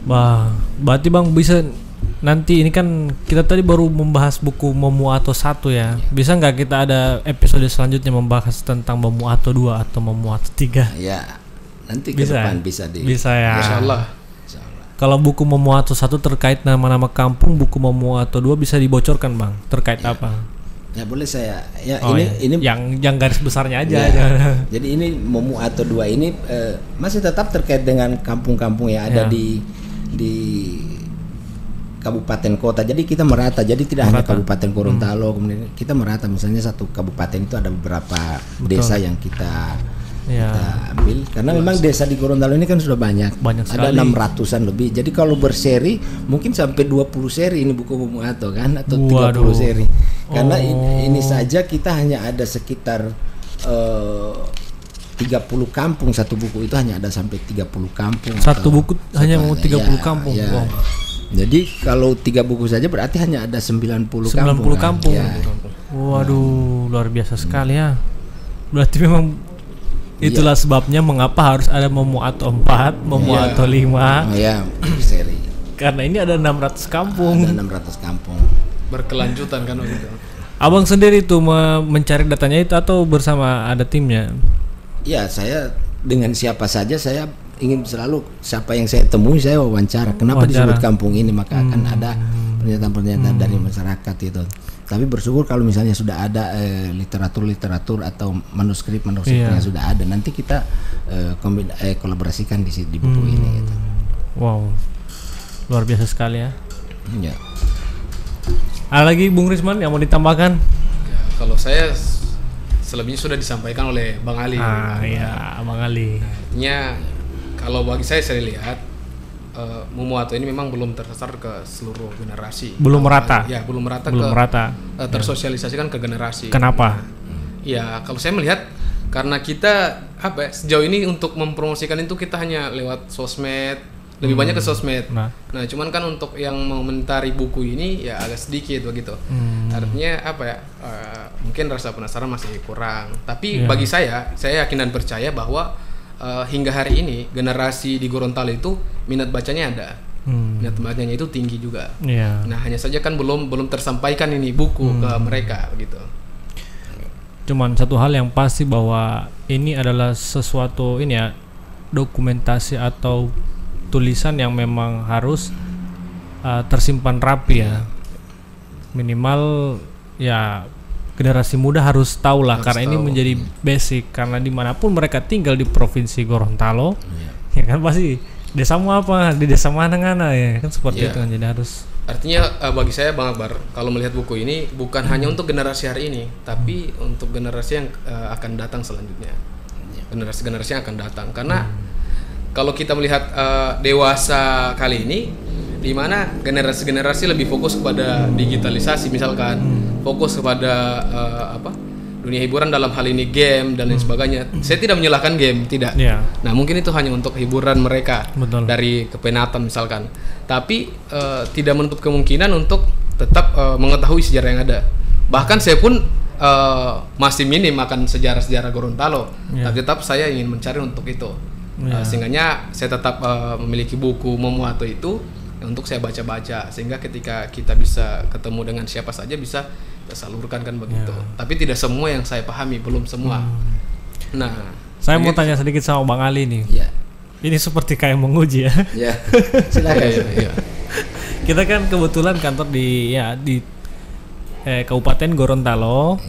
A: Wah, berarti Bang bisa nanti, ini kan kita tadi baru membahas buku Momo Ato 1 ya. Bisa nggak kita ada episode selanjutnya membahas tentang Momo Ato 2 atau Momo Ato 3?
B: Ya, nanti ke depan bisa
A: ya.
D: Insyaallah.
A: Kalau buku Momo Ato 1 terkait nama-nama kampung, buku Momo Ato 2 bisa dibocorkan Bang, terkait apa?
B: Ya boleh saya.
A: Ini yang garis besarnya aja.
B: Jadi ini Momo Ato 2 ini masih tetap terkait dengan kampung-kampung yang ada di kabupaten kota. Jadi kita merata. Jadi tidak hanya Kabupaten Gorontalo, kemudian kita merata. Misalnya satu kabupaten itu ada beberapa desa yang kita ambil, karena memang desa di Gorontalo ini kan sudah banyak ada 600-an lebih. Jadi kalau berseri mungkin sampai 20 seri ini buku Momo Ato kan, atau 30 seri. Karena ini saja kita hanya ada sekitar 30 kampung. Satu buku itu hanya ada sampai 30 kampung.
A: Satu buku hanya mau 30 kampung.
B: Jadi kalau 3 buku saja berarti hanya ada 90
A: kampung. Waduh, luar biasa sekali ya. Berarti memang itulah sebabnya mengapa harus ada Momo Ato 4, Momo Ato 5.
B: Seri.
A: Karena ini ada 600 kampung.
B: Ada 600 kampung.
D: Berkelanjutan kan begitu.
A: Abang sendiri tuh mencari datanya itu atau bersama ada timnya?
B: Ya, saya dengan siapa saja saya ingin selalu siapa yang saya temui saya wawancara. Kenapa disebut kampung ini, maka akan ada pernyataan-pernyataan dari masyarakat itu. Tapi bersyukur kalau misalnya sudah ada literatur atau manuskrip yang sudah ada, nanti kita kolaborasikan di buku ini gitu.
A: Wow, luar biasa sekali ya.
B: Ya.
A: Ada lagi Bung Risman yang mau ditambahkan?
D: Ya, kalau saya selebihnya sudah disampaikan oleh Bang Ali.
A: Bang Ali.
D: Artinya kalau bagi saya lihat Momo Ato ini memang belum tersasar ke seluruh generasi.
A: Belum merata.
D: Ya, belum merata. Tersosialisasikan ke generasi.
A: Kenapa?
D: Ya, kalau saya melihat karena kita sejauh ini untuk mempromosikan itu kita hanya lewat sosmed, lebih banyak ke sosmed. Nah, cuman kan untuk yang mengomentari buku ini ya agak sedikit begitu. Artinya mungkin rasa penasaran masih kurang. Tapi bagi saya yakin dan percaya bahwa hingga hari ini generasi di Gorontalo itu minat bacanya ada. Minat bacanya itu tinggi juga. Nah, hanya saja kan belum tersampaikan ini buku ke mereka gitu.
A: Cuman satu hal yang pasti bahwa ini adalah sesuatu ini ya, dokumentasi atau tulisan yang memang harus tersimpan rapi ya. Minimal ya generasi muda harus tahu lah, karena ini menjadi basic, karena dimanapun mereka tinggal di provinsi Gorontalo ya kan pasti desamu apa, di desa mana ya kan seperti itu kan. Jadi harus,
D: artinya bagi saya Bang Akbar, kalau melihat buku ini bukan hanya untuk generasi hari ini, tapi untuk generasi yang akan datang selanjutnya, generasi-generasi yang akan datang. Karena kalau kita melihat dewasa kali ini, di mana generasi-generasi lebih fokus kepada digitalisasi, misalkan fokus kepada dunia hiburan, dalam hal ini game dan lain sebagainya. Saya tidak menyalahkan game, tidak. Nah, mungkin itu hanya untuk hiburan mereka.
A: Betul.
D: Dari kepenatan misalkan. Tapi tidak menutup kemungkinan untuk tetap mengetahui sejarah yang ada. Bahkan saya pun masih minim akan sejarah-sejarah Gorontalo. Tapi tetap saya ingin mencari untuk itu. Sehingga saya tetap memiliki buku Momoato itu untuk saya baca-baca, sehingga ketika kita bisa ketemu dengan siapa saja bisa salurkan kan begitu. Tapi tidak semua yang saya pahami, belum semua. Nah,
A: saya mau tanya sedikit sama Bang Ali nih. Ini seperti kayak menguji ya.
B: Silakan.
A: Kita kan kebetulan kantor di Kabupaten Gorontalo,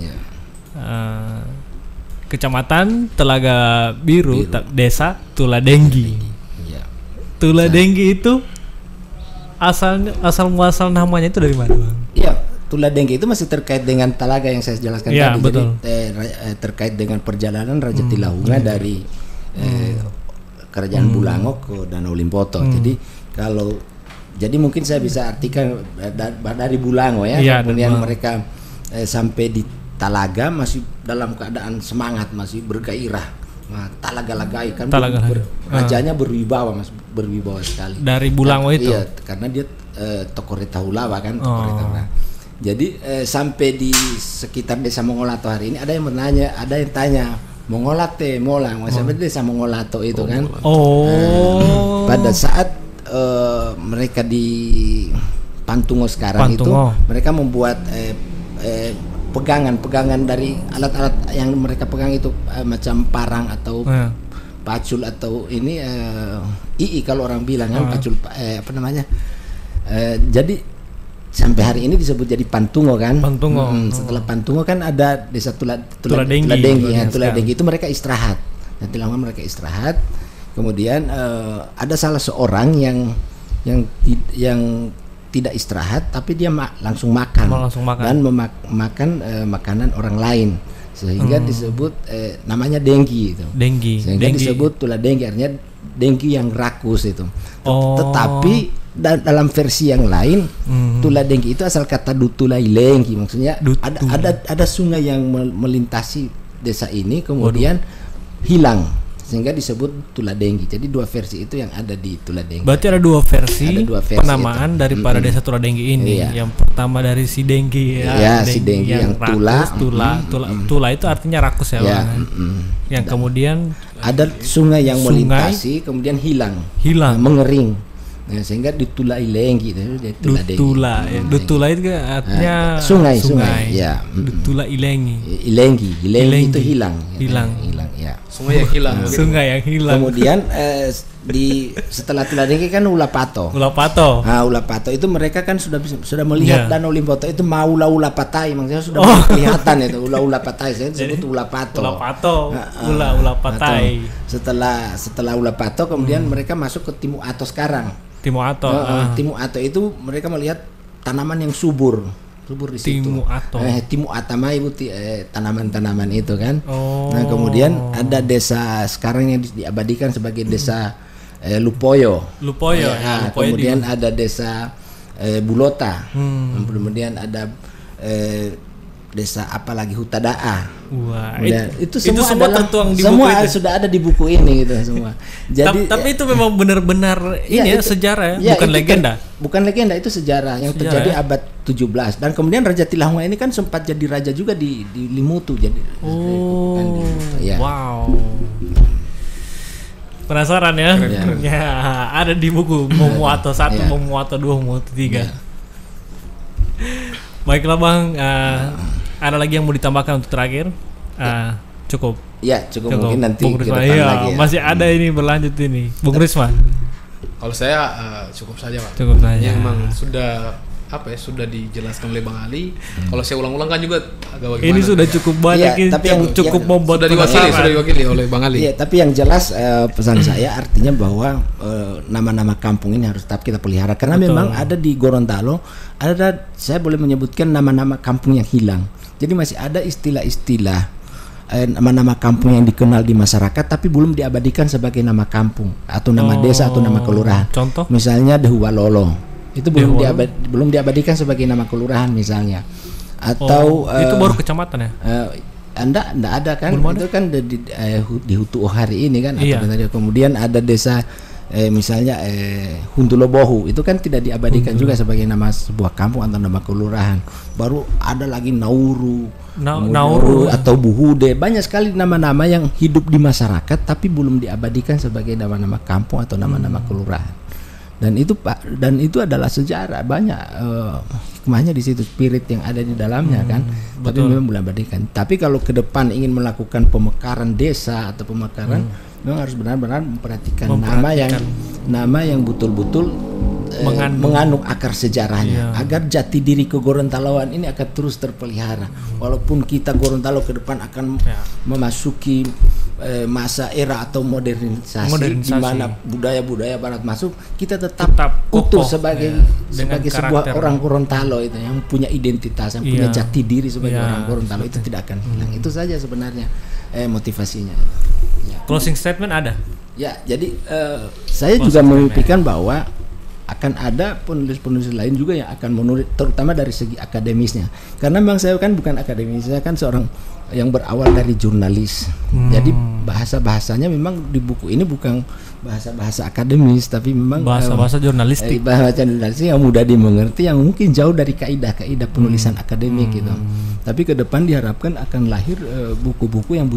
A: Kecamatan Telaga Biru. Desa Tuladenggi. Tuladenggi itu asal muasal namanya itu dari mana, Bang?
B: Tuladenggi itu masih terkait dengan Talaga yang saya jelaskan tadi.
A: Betul.
B: Jadi terkait dengan perjalanan Raja Tilahunga dari Kerajaan Bulango ke Danau Limpoto. Jadi mungkin saya bisa artikan dari Bulango kemudian mereka sampai di Talaga masih dalam keadaan semangat, masih bergairah. Nah, Talaga-lagai kan rajanya berwibawa, Mas, berwibawa sekali.
A: Dari Bulango itu.
B: Iya, karena dia tokoh Retahulawa kan, tokoh Retahulawa. Jadi sampai di sekitar desa Mongolato hari ini ada yang tanya Mongolate molang, sampai desa Mongolato itu kan. Pada saat mereka di Pantungo sekarang itu mereka membuat pegangan dari alat-alat yang mereka pegang itu macam parang atau pacul atau ini ii kalau orang bilang kan pacul jadi sampai hari ini disebut jadi Pantungo kan. Setelah Pantungo kan ada desa Tuladenggi. Tuladenggi itu mereka istirahat. Nanti lama mereka istirahat. Kemudian ada salah seorang yang tidak istirahat, tapi dia langsung makan dan memakan makanan orang lain, sehingga disebut namanya denggi itu. Sehingga disebut Tuladenggi, artinya denggi yang rakus itu. Tetapi dalam versi yang lain Tuladenggi itu asal kata Dutulailengi, maksudnya ada sungai yang melintasi desa ini kemudian hilang, sehingga disebut Tuladenggi. Jadi dua versi itu yang ada di Tuladenggi.
A: Berarti ada dua versi penamaan daripada desa Tuladenggi ini. Yang pertama dari si Denggi
B: si Denggi yang rakus,
A: Tula itu artinya rakus ya. Yang kemudian
B: ada sungai yang melintasi kemudian hilang, mengering. Nah, sehingga Dutulailengi itu Dutula itu artinya sungai. Ya.
A: Dutulailengi.
B: Ilengi itu hilang ya.
D: Sungai yang hilang.
B: Kemudian setelah Tuladenggi kan Ulapato. Nah, Ulapato itu mereka kan sudah melihat Danau Limpoto itu mau ula patai, maksudnya sudah kelihatan itu ula patai, saya disebut Ulapato.
A: Ula patai.
B: Setelah Ulapato kemudian mereka masuk ke Timuato sekarang. Timuato itu mereka melihat tanaman yang subur di situ. Timuatama ibu tanaman-tanaman itu kan. Nah, kemudian ada desa sekarang yang diabadikan sebagai desa Lupoyo. Kemudian ada desa Bulota. Kemudian ada desa apa lagi Hutadaa. Itu semua tertuang di buku itu. Sudah ada di buku ini gitu semua.
A: Jadi tapi itu memang benar-benar sejarah bukan legenda.
B: Bukan legenda, itu sejarah yang terjadi abad 17. Dan kemudian Raja Tilahunga ini kan sempat jadi raja juga di Limutu jadi.
A: Wow. Penasaran ya? Ya, ada di buku Momoato 1, Momoato 2, Momoato 3. Baiklah Bang, ada lagi yang mau ditambahkan untuk terakhir? Cukup.
B: Ya, cukup. Mungkin nanti
A: Bung Risman, lagi ya. Masih ada ini berlanjut ini. Bung Risman.
D: Kalau saya cukup saja Pak.
A: Cukup saja.
D: Yang memang sudah dijelaskan oleh Bang Ali. Kalau saya ulang-ulang kan juga agak bagaimana.
A: Ini sudah cukup banyak,
B: tapi
A: yang cukup membuat
D: sudah diwakili oleh Bang Ali.
B: Iya, tapi yang jelas pesan saya artinya bahwa nama-nama kampung ini harus tetap kita pelihara karena memang ada di Gorontalo saya boleh menyebutkan nama-nama kampung yang hilang. Jadi masih ada istilah-istilah nama-nama kampung yang dikenal di masyarakat tapi belum diabadikan sebagai nama kampung atau nama desa atau nama kelurahan.
A: Contoh?
B: Misalnya Dehualolo. Itu belum diabadikan sebagai nama kelurahan misalnya. Atau
A: itu baru kecamatan ya?
B: Enggak ada kan?
A: Belum
B: itu kan di Hutu hari ini kan.
A: Iya.
B: Kemudian ada desa misalnya Huntulobohu itu kan tidak diabadikan juga sebagai nama sebuah kampung atau nama kelurahan. Baru ada lagi Nauru atau Buhude, banyak sekali nama-nama yang hidup di masyarakat tapi belum diabadikan sebagai nama-nama kampung atau nama-nama kelurahan. Dan itu adalah sejarah banyak hikmahnya di situ, spirit yang ada di dalamnya kan. Tapi memang belum diabadikan. Tapi kalau ke depan ingin melakukan pemekaran desa atau pemekaran memang harus benar-benar memperhatikan nama yang betul-betul mengandung akar sejarahnya agar jati diri Kegorontaloan ini akan terus terpelihara. Walaupun kita Gorontalo ke depan akan memasuki masa era atau modernisasi di mana budaya-budaya barat masuk, kita tetap utuh sebagai sebuah orang Gorontalo itu yang punya identitas, yang punya jati diri sebagai orang Gorontalo itu tidak akan hilang. Itu saja sebenarnya motivasinya.
A: Closing statement ada?
B: Ya, jadi saya juga memimpikan bahwa akan ada penulis-penulis lain juga yang akan menulis, terutama dari segi akademisnya. Karena memang saya kan bukan akademis, saya kan seorang yang berawal dari jurnalis. Jadi bahasa-bahasanya memang di buku ini bukan bahasa-bahasa akademis, tapi memang
A: bahasa-bahasa jurnalistik.
B: Bahasa jurnalistik yang mudah dimengerti, yang mungkin jauh dari kaidah-kaidah penulisan akademik gitu. Tapi ke depan diharapkan akan lahir buku-buku yang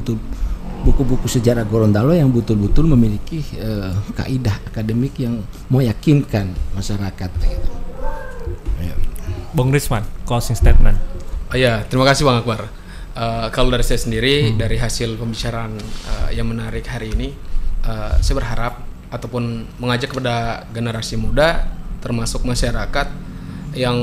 B: buku-buku sejarah Gorontalo yang betul-betul memiliki kaidah akademik yang meyakinkan masyarakat. Gitu.
A: Bung Risman, closing statement.
D: Terima kasih Bang Akbar. Kalau dari saya sendiri, dari hasil pembicaraan yang menarik hari ini, saya berharap ataupun mengajak kepada generasi muda, termasuk masyarakat yang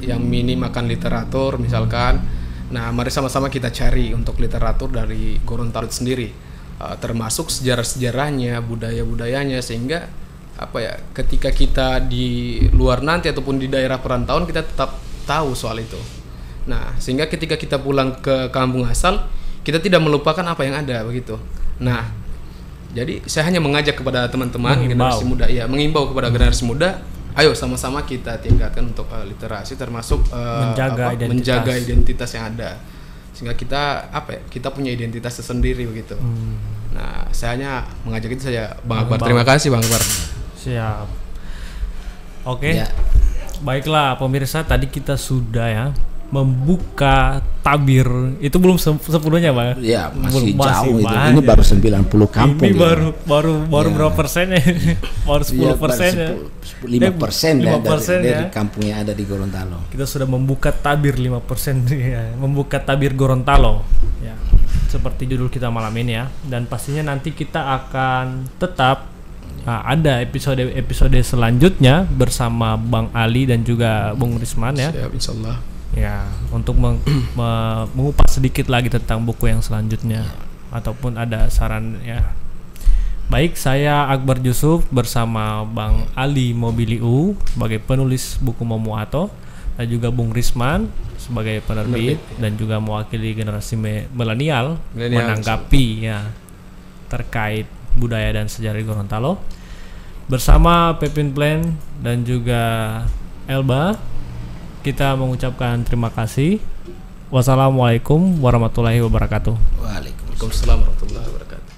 D: yang minim akan literatur misalkan. Nah, mari sama-sama kita cari untuk literatur dari Gorontalo sendiri, termasuk sejarah-sejarahnya, budaya-budayanya, sehingga ketika kita di luar nanti ataupun di daerah perantauan kita tetap tahu soal itu. Nah, sehingga ketika kita pulang ke kampung asal, kita tidak melupakan apa yang ada begitu. Nah, jadi saya hanya mengajak kepada teman-teman generasi muda, mengimbau kepada generasi muda. Ayo sama-sama kita tingkatkan untuk literasi, termasuk menjaga identitas yang ada, sehingga kita kita punya identitas tersendiri begitu. Nah, saya hanya mengajak itu saja, Bang Akbar. Terima kasih Bang Akbar.
A: Siap. Oke. Baiklah pemirsa, tadi kita sudah membuka tabir. Itu belum sepenuhnya Bang.
B: Ya, masih jauh itu. Ini baru 90 kampung.
A: Ini baru berapa persennya? Baru 10%.
B: 5% dari kampung yang ada di Gorontalo.
A: Kita sudah membuka tabir 5% membuka tabir Gorontalo. Ya. Seperti judul kita malam ini ya. Dan pastinya nanti kita akan tetap ada episode selanjutnya bersama Bang Ali dan juga Bung Risman ya.
D: Siap, insyaallah.
A: Ya, untuk mengupas sedikit lagi tentang buku yang selanjutnya ataupun ada saran ya. Baik, saya Akbar Yusuf bersama Bang Ali Mobiliu sebagai penulis buku Momoato dan juga Bung Risman sebagai penerbit dan juga mewakili generasi milenial menanggapi terkait budaya dan sejarah Gorontalo. Bersama Pepin Plan dan juga Elba, kita mengucapkan terima kasih. Wassalamualaikum warahmatullahi wabarakatuh.
B: Waalaikumsalam warahmatullahi wabarakatuh.